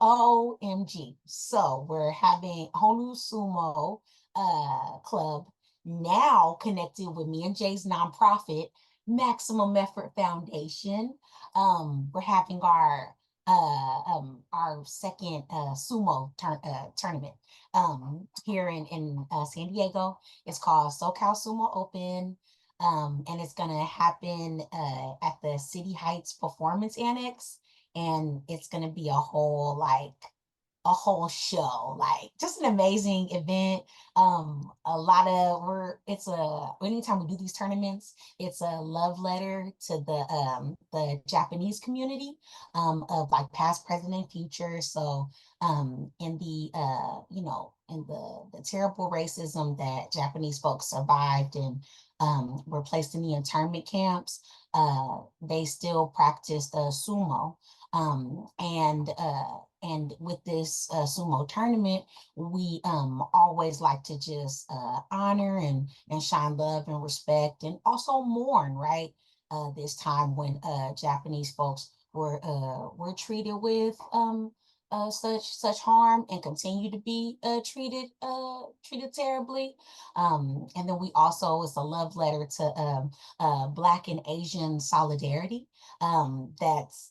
OMG. So we're having Honusumo Club now connected with me and Jay's nonprofit, Maximum Effort Foundation. We're having our second tournament here in San Diego. It's called SoCal Sumo Open. And it's gonna happen at the City Heights Performance Annex, and it's gonna be a whole show, like just an amazing event. A lot of we're it's a anytime we do these tournaments, it's a love letter to the Japanese community of like past, present, and future. So in the in the terrible racism that Japanese folks survived and were placed in the internment camps, they still practiced sumo. And with this sumo tournament, we always like to just honor and shine love and respect and also mourn, right? This time when Japanese folks were treated with such harm and continue to be treated terribly. And then we also, it's a love letter to Black and Asian solidarity. That's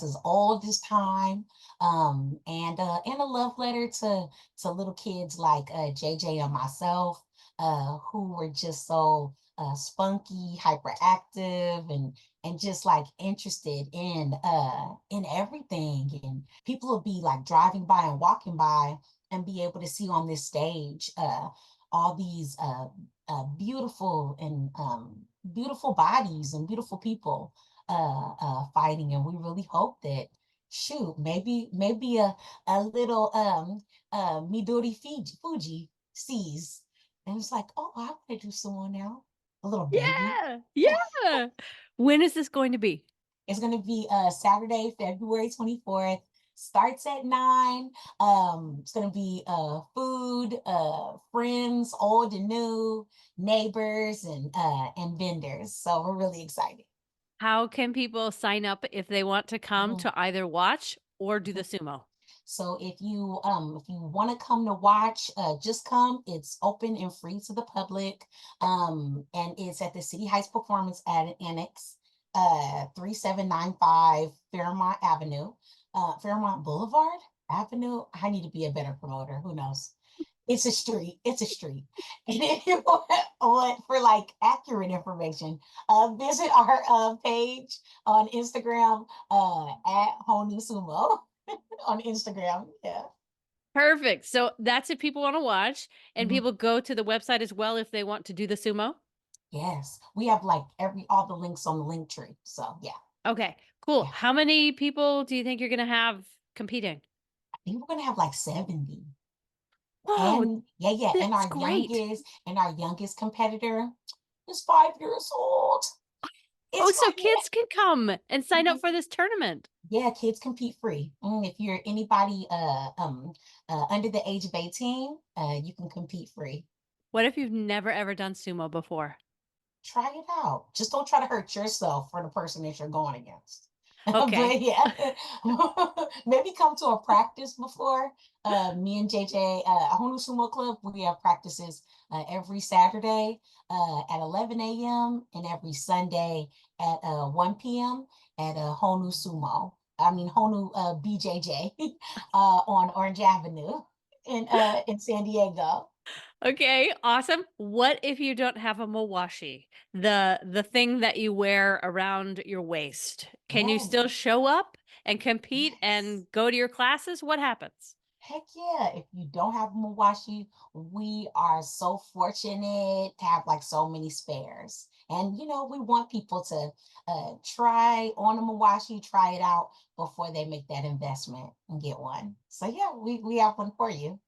as old as time. And a love letter to little kids like JJ and myself, who were just so spunky, hyperactive, and just like interested in everything. And people will be like driving by and walking by and be able to see on this stage all these beautiful and beautiful bodies and beautiful people fighting. And we really hope that, shoot, maybe a little Midori Fuji sees and it's like, oh, I want to do someone now. A little baby. Yeah. Yeah. When is this going to be? It's going to be Saturday, February 24th. Starts at 9. It's going to be food, friends, old and new, neighbors, and vendors. So we're really excited. How can people sign up if they want to come Mhm. to either watch or do the sumo? So if you want to come to watch, just come. It's open and free to the public. And it's at the City Heights Performance Annex, 3795 Fairmont Avenue, Fairmont Boulevard Avenue. I need to be a better promoter. Who knows? It's a street. It's a street. And if you want for like accurate information, visit our page on Instagram at Honusumo on Instagram. Yeah. Perfect. So that's if people want to watch, and Mhm. people go to the website as well if they want to do the sumo. Yes. We have like all the links on the link tree. So yeah. Okay, cool. Yeah. How many people do you think you're going to have competing? I think we're gonna have like 70. Whoa, And yeah. that's great. And our youngest competitor is 5 years old. Oh, It's so five. kids can come and sign up Mhm. for this tournament. Yeah, kids compete free. If you're anybody under the age of 18, you can compete free. What if you've never ever done sumo before? Try it out. Just don't try to hurt yourself for the person that you're going against. Okay. But yeah, maybe come to a practice before. Me and JJ, Honusumo Club, we have practices every Saturday at 11 a.m. and every Sunday at 1 p.m. at Honu BJJ on Orange Avenue in San Diego. Okay, awesome. What if you don't have a mawashi? The thing that you wear around your waist. Can you Yeah, still show up and compete yes. and go to your classes? What happens? Heck yeah. If you don't have a Mawashi, we are so fortunate to have like so many spares. And we want people to try on a Mawashi, try it out before they make that investment and get one. So yeah, we have one for you.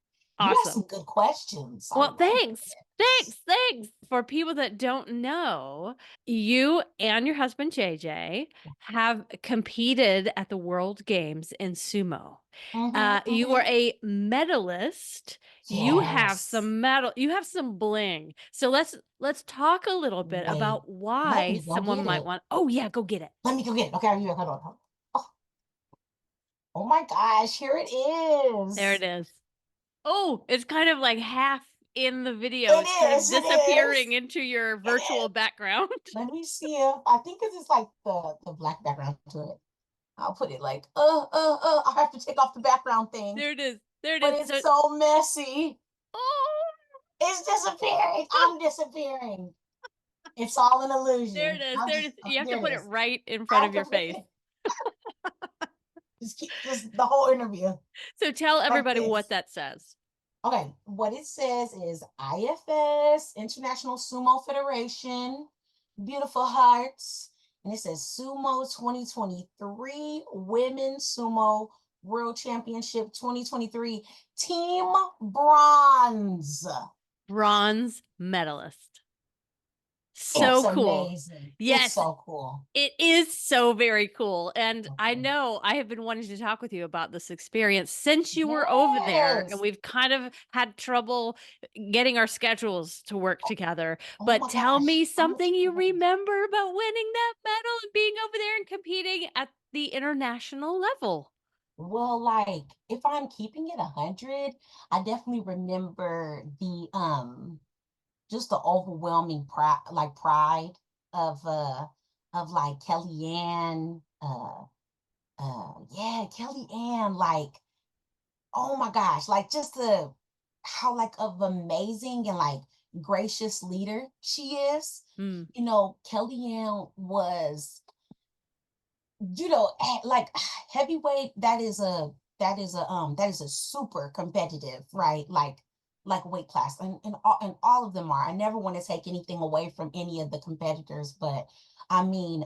You have Awesome. some good questions. I Well, love thanks. this. Thanks. For people that don't know, you and your husband JJ have competed at the World Games in sumo. You are Hmm. a medalist. You have Yes. some you have some bling. So let's talk a little bit Wait, about let why me go someone get might it. want. Oh yeah, go get it. Let me go get it. Okay, hold on. Oh, Oh my gosh, here it There is. it is. Oh, it's kind of like half in the video. It It's kind of is. It is. disappearing into your It virtual is. background. Let me see if I think it's like the black background to it. I'll put it like I have to take off the background thing, There it is. There it but is. it's So, so messy. oh, It's disappearing. I'm disappearing. It's all an there it illusion. is. I'll There it just is. You have to there it put it is. right in I front have of to your put face. it just keep just the whole interview So tell like everybody what this. that says. Okay, what it says is IFS, International Sumo Federation, beautiful hearts. And it says Sumo 2023 Women's Sumo World Championship 2023 Team Bronze. Bronze medalist. It's So cool. amazing. It's Yes, so cool. it is so very cool. And So I cool. know I have been wanting to talk with you about this experience since you were over there, and Yes. we've kind of had trouble getting our schedules to work together. Oh But my tell gosh. me something you remember about winning that medal and being over there and competing at the international level. Well, like if I'm keeping it 100, I definitely remember the just the overwhelming pride of like Kellyanne yeah, Kellyanne, like, oh my gosh, like just the how like of amazing and like gracious leader she is. Mm, You know, Kellyanne was, you know, like heavyweight, that is a super competitive, right? Like weight class. And all of them are. I never want to take anything away from any of the competitors, but I mean,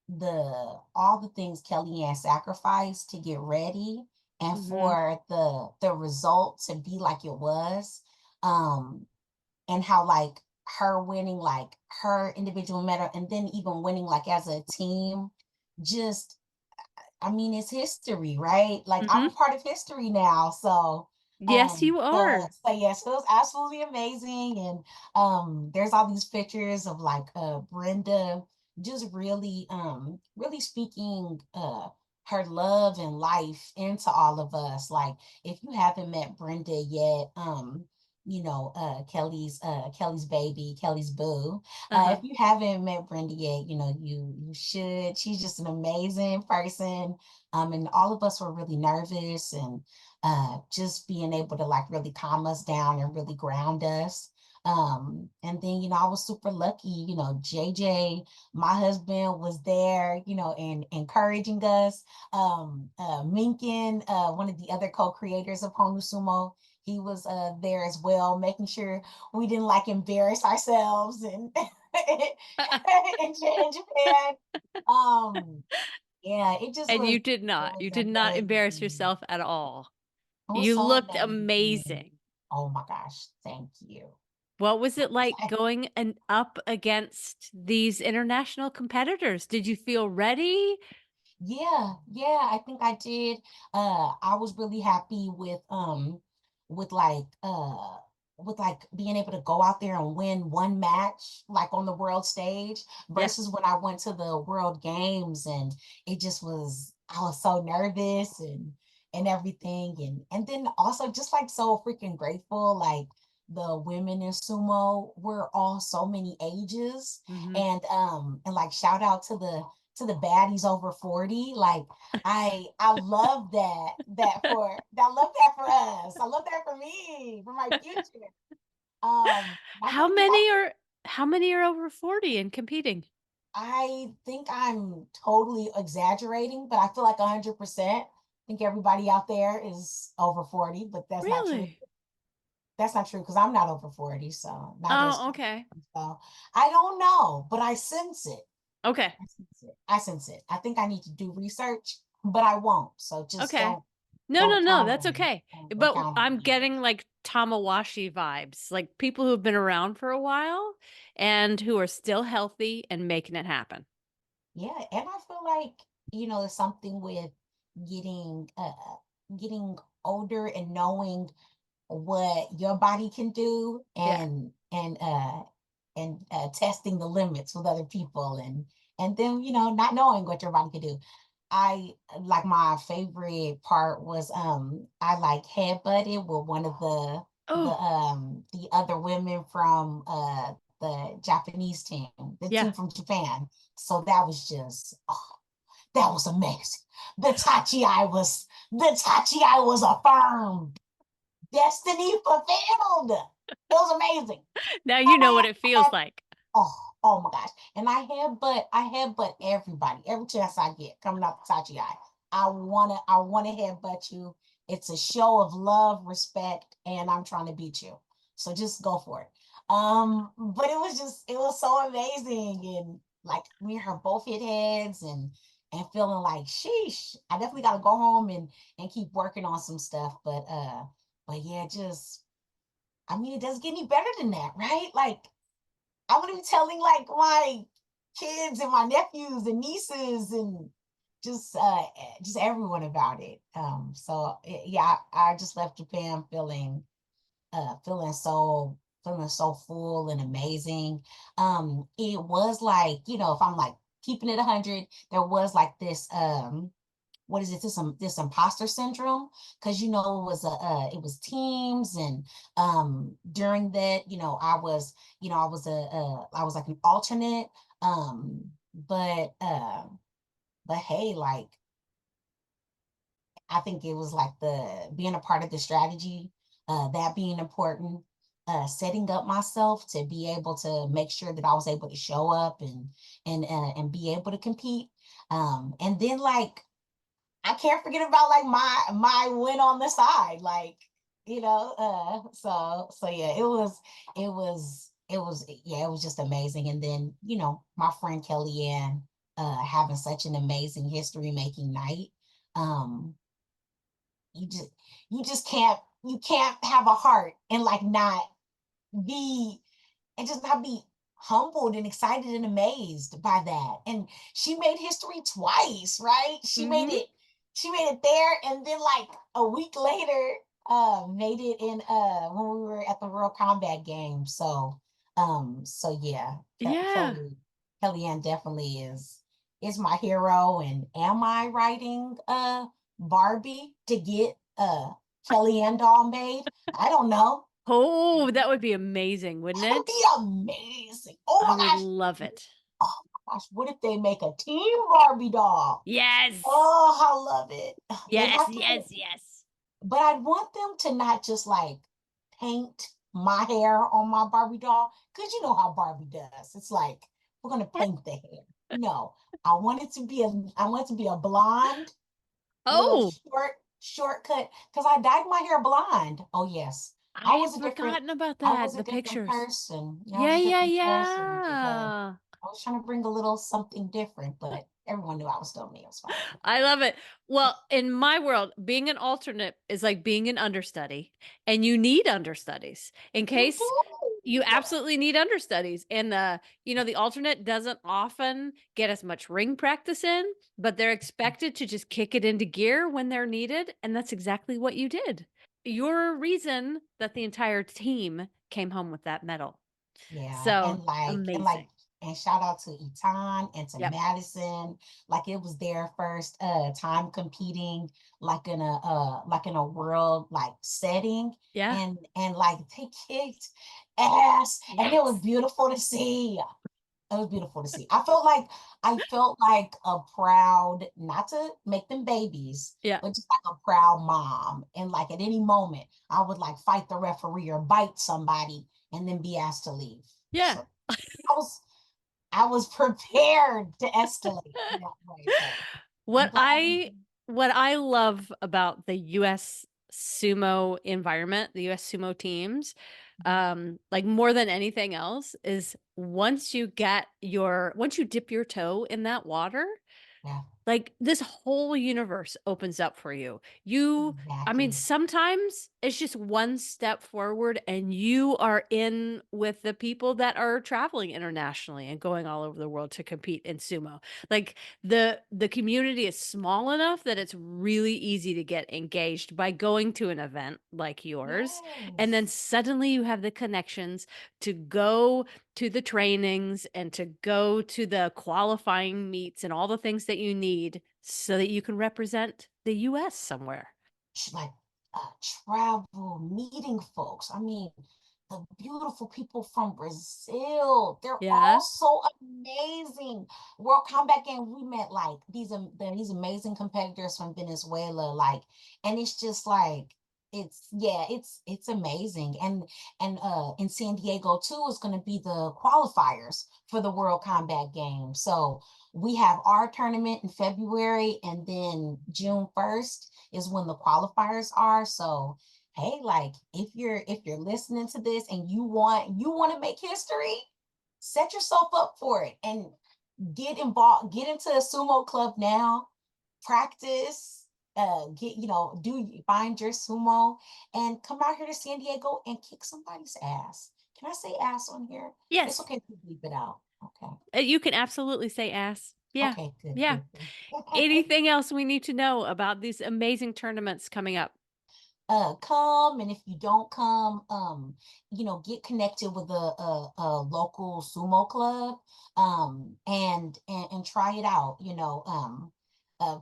the all the things Kellyanne sacrificed to get ready and hmm for the result to be like it was. Um, and how like her winning like her individual medal and then even winning like as a team, just, I mean, it's history, right? Like I'm a hmm part of history now. So Yes, you are. yes, it was absolutely amazing. And there's all these pictures of like Brenda just really speaking her love and life into all of us. Like if you haven't met Brenda yet, you know, Kelly's baby, Kelly's boo. Uh-huh. If you haven't met Brenda yet, you know, you should. She's just an amazing person. And all of us were really nervous and just being able to like really calm us down and really ground us. And then, you know, I was super lucky, you know, JJ, my husband, was there, you know, and encouraging us. Minkin, one of the other co-creators of Honusumo, he was there as well, making sure we didn't like embarrass ourselves and in Japan. Um, yeah, it just And was, you did it not. was You did not embarrass amazing. yourself at all. It was You so looked amazing. amazing. Oh my gosh, thank you. What was it like going and up against these international competitors? Did you feel ready? Yeah, I think I did. I was really happy with like with like being able to go out there and win one match like on the world stage Yeah. versus when I went to the World Games, and it just was, I was so nervous and everything, and then also just like so freaking grateful. Like the women in sumo were all so many ages, hmm and like shout out to the baddies over 40. Like I love I love that for us. I love that for me, for my future. I How think we all many are how many are over 40 and competing? I think I'm totally exaggerating, but I feel like 100%. I think everybody out there is over 40, but that's not true. Really? That's not true because I'm not over 40, so not as Oh, okay. so I don't know, but I sense it. Okay. I sense it. I sense it. I think I need to do research, but I won't. So just Okay. No, no, don't no, count that's on me. okay. Don't But count on I'm me. getting like Tamawashi vibes, like people who've been around for a while and who are still healthy and making it happen. Yeah, and I feel like, you know, it's something with getting getting older and knowing what your body can do, Yeah. and testing the limits with other people, and then, you know, not knowing what your body can do. I like my favorite part was I like headbutted with one of Oh, the other women from the Japanese team, the yeah. team from Japan. So that was just that was amazing. The Tachi I was affirmed. Destiny fulfilled. It was amazing. Now you know what it I feels like. Oh, oh my gosh. And I headbutt everybody every chance I get coming out the Tachi Eye. I wanna headbutt you. It's a show of love, respect, and I'm trying to beat you. So just go for it. But it was so amazing. And like me and her both hit heads and feeling like sheesh. I definitely gotta go home and keep working on some stuff. But yeah, just I mean it doesn't get any better than that, right? Like I'm gonna be telling like my kids and my nephews and nieces and just everyone about it. Yeah, I just left Japan feeling so full and amazing. It was like, if I'm like keeping it 100, there was like this what is it, this imposter syndrome, because it was teams. And during that, I was like an alternate. Um but uh but hey, like I think it was like the being a part of the strategy, that being important, setting up myself to be able to make sure that I was able to show up and be able to compete. And then like I can't forget about like my win on the side, like so yeah, it was just amazing. And then my friend Kellyanne, having such an amazing history making night. Um, you just you can't have a heart and like not be and just not be humbled and excited and amazed by that. And she made history twice, right? Mhm. She made it there, and then like a week later, made it in when we were at the World Combat Games. So yeah, Yeah. Kellyanne definitely is my hero. And am I writing Barbie to get Kellyanne doll made? I don't know. Oh, that would be amazing, wouldn't That would it? be amazing. Oh I my would gosh. love it. Oh my gosh. What if they make a team Barbie doll? Yes. Oh, I love it. They'd Yes, have to, yes, yes. but I'd want them to not just like paint my hair on my Barbie doll, because you know how Barbie does. It's like we're gonna paint the hair. No, I want it to be a blonde, little Oh, shortcut, because I dyed my hair blonde. Oh yes. I I had was a different forgotten about I was that, a the different pictures. person. Yeah, I Yeah, was a yeah, different person because yeah. I was trying to bring a little something different, but everyone knew I was doing me. It was fine. I love it. Well, in my world, being an alternate is like being an understudy, and you need understudies in You case you do. absolutely need understudies. And the alternate doesn't often get as much ring practice in, but they're expected to just kick it into gear when they're needed, and that's exactly what you did. You're a reason that the entire team came home with that medal. Yeah, So, and amazing. and shout out to Eton and to Yep. Madison. Like it was their first time competing like in a world like setting, Yeah. and like they kicked ass, and it was Yes. beautiful to see. It was beautiful to see. I felt like a proud, not to make them babies, Yeah. but just like a proud mom. And like at any moment, I would like fight the referee or bite somebody and then be asked to leave. Yeah. So I was I was prepared to escalate in that way. So I'm What glad we I what I love about the US sumo environment, the US sumo teams, like more than anything else is once you dip your toe in that water, yeah, like this whole universe opens up for you. I mean, exactly. sometimes it's just one step forward and you are in with the people that are traveling internationally and going all over the world to compete in sumo. Like the community is small enough that it's really easy to get engaged by going to an event like yours. And then Yes. suddenly you have the connections to go to the trainings and to go to the qualifying meets and all the things that you need so that you can represent the US somewhere. Like travel, meeting folks. I mean, the beautiful people from Brazil, they're all Yeah. so amazing. World Combat Game, we met like these amazing competitors from Venezuela, like, and it's just like it's amazing. And in San Diego too is going to be the qualifiers for the World Combat Game. So we have our tournament in February, and then June 1st is when the qualifiers are. So hey, like if you're listening to this and you want to make history, set yourself up for it and get involved, get into a sumo club now, practice, get, do find your sumo and come out here to San Diego and kick somebody's ass. Can I say ass on here? It's Yes. okay to bleep it out. Okay. You can absolutely say ass. Yeah. Okay, good, Yeah. good, good. Anything else we need to know about these amazing tournaments coming up? Come, and if you don't come, get connected with a local sumo club, and try it out,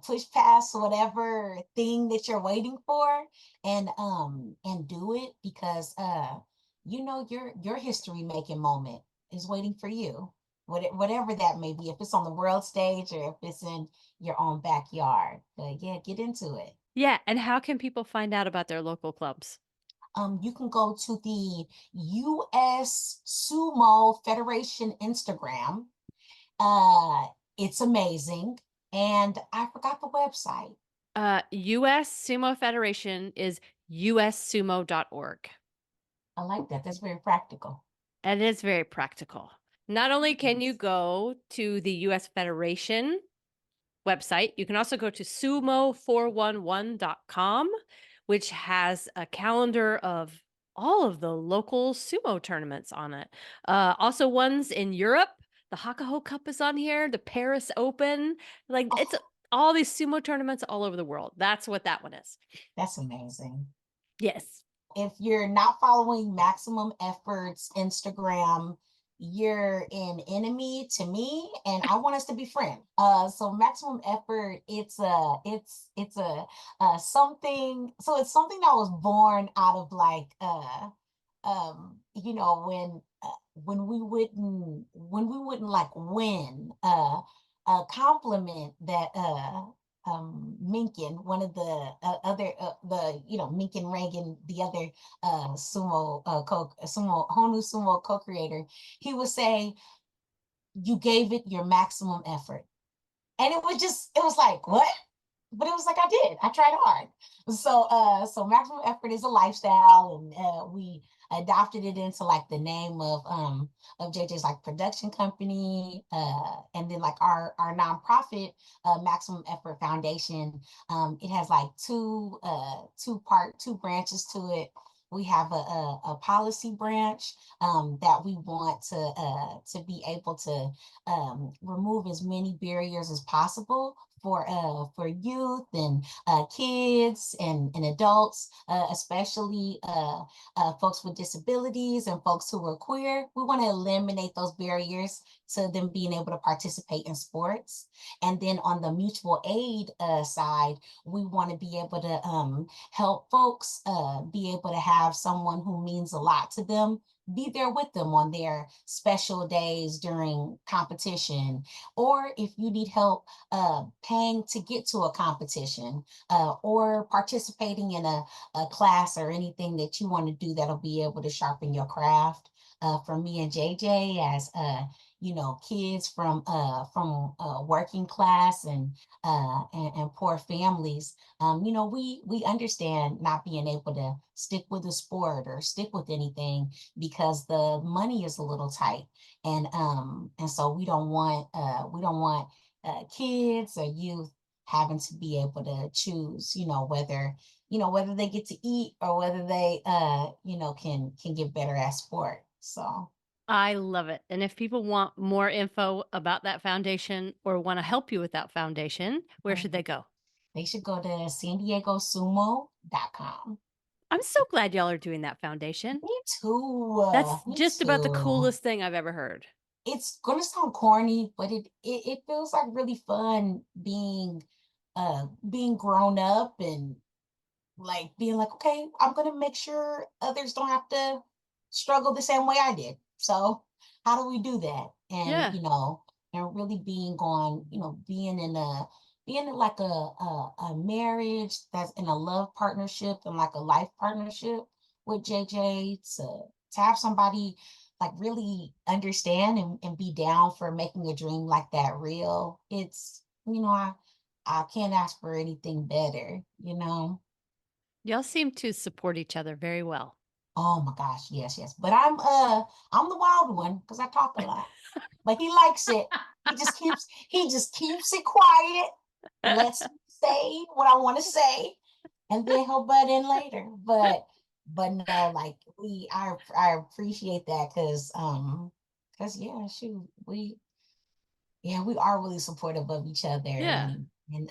push past whatever thing that you're waiting for, and do it, because your history making moment is waiting for you, whatever that may be, if it's on the world stage or if it's in your own backyard. But yeah, get into it. Yeah. And how can people find out about their local clubs? You can go to the US Sumo Federation Instagram. It's amazing. And I forgot the website. US Sumo Federation is ussumo.org. I like that. That's very practical. And it is very practical. Not only can you Yes. go to the US Federation website, you can also go to sumo411.com, which has a calendar of all of the local sumo tournaments on it. Also, ones in Europe. The Hakaho Cup is on here, the Paris Open. Like, it's Oh, all these sumo tournaments all over the world. That's what that one is. that's amazing. Yes. If you're not following Maximum Efforts Instagram, you're an enemy to me, and I want us to be friends. So Maximum Effort, it's something. So it's something that was born out of like when we wouldn't like win a compliment that Minkin, one of the other the Minkin Reagan, the other sumo Honusumo co-creator, he would say, "You gave it your maximum effort," and it was like, what? But it was like I did. I tried hard. So maximum effort is a lifestyle, and we adopted it into like the name of JJ's like production company, and then like our nonprofit, Maximum Effort Foundation. It has like two branches to it. We have a policy branch, that we want to be able to remove as many barriers as possible for youth and kids and adults, especially folks with disabilities and folks who are queer. We want to eliminate those barriers to them being able to participate in sports. And then on the mutual aid side, we want to be able to help folks be able to have someone who means a lot to them be there with them on their special days during competition, or if you need help paying to get to a competition, or participating in a class or anything that you want to do that'll be able to sharpen your craft. For me and JJ, as kids from working class and poor families, we understand not being able to stick with a sport or stick with anything because the money is a little tight, and so we don't want kids or youth having to be able to choose, whether they get to eat or whether they can get better at sport. So I love it. And if people want more info about that foundation or want to help you with that foundation, where should they go? they should go to san diegosumo.com. I'm so glad y'all are doing that foundation. Me too. That's Me just about the too. coolest thing I've ever heard. It's gonna sound corny, but it feels like really fun being being grown up and like being like, okay, I'm gonna make sure others don't have to struggle the same way I did. So how do we do that? And Yeah. and really being on, being in like a marriage that's in a love partnership and like a life partnership with JJ to have somebody like really understand and be down for making a dream like that real. It's, I can't ask for anything better. Y'all seem to support each other very well. Oh my gosh, yes, yes. But I'm the wild one because I talk a lot. But he likes it. He just keeps it quiet, lets me say what I want to say, and then he'll butt in later. But no, like I appreciate that because yeah, shoot, we are really supportive of each other Yeah. and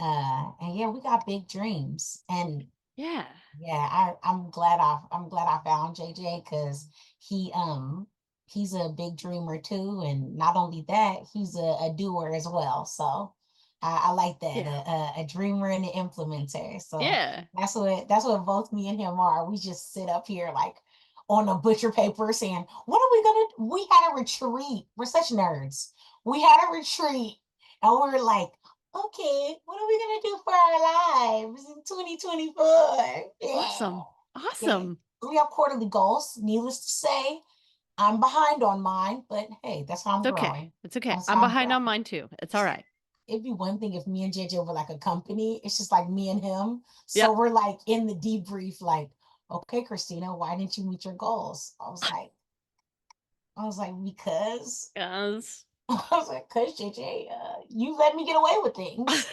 yeah, we got big dreams. And Yeah. yeah, I'm glad I found JJ because he he's a big dreamer too, and not only that, he's a doer as well. So I like that Yeah. a dreamer and an implementer. So Yeah. that's what both me and him are. We just sit up here like on a butcher paper saying, "What are we gonna do?" We had a retreat. We're such nerds. We had a retreat, and we were like, okay, what are we gonna do for our lives in 2024? Yeah. Awesome. Yeah. Awesome. We have quarterly goals. Needless to say, I'm behind on mine, but hey, that's how I'm It's okay. growing. It's okay. That's I'm how I'm behind growing. on mine too. It's all right. It'd be one thing if me and JJ were like a company. It's just like me and him. So Yep. we're like in the debrief, like, okay, Christina, why didn't you meet your goals? I was like, because Yes. I was like, cause JJ, you let me get away with things.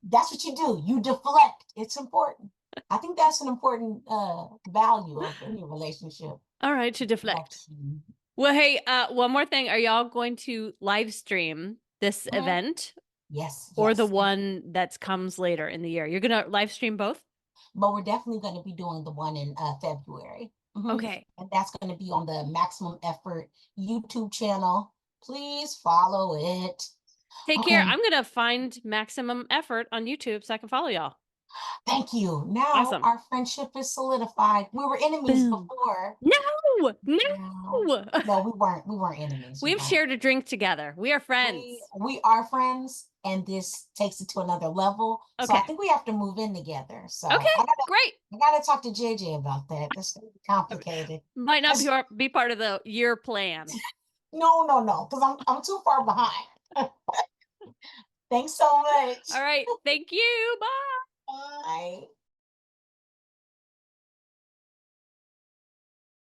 That's what you do. You deflect. It's important. I think that's an important value of any relationship. All right, to deflect. Deflection. Well, hey, one more thing. Are y'all going to live stream this Mhm. event Yes, or the yes. one that comes later in the year? You're going to live stream both? But we're definitely going to be doing the one in February. Okay. And that's going to be on the Maximum Effort YouTube channel. Please follow it. Take care. Okay. I'm going to find Maximum Effort on YouTube so I can follow y'all. Thank you. Now Awesome. our friendship is solidified. We were enemies Boom. before. No, Now, no. no, we weren't enemies. We We've weren't. shared a drink together. We are we friends. we are friends, and this takes it to another level. So I Okay. think we have to move in together. So Okay. Great. I gotta talk to JJ about that. That's gonna be complicated. Might not 'Cause- be part of the year plan. no, no, no, because I'm too far behind. Thanks so much. All right. Thank you. Bye. Bye.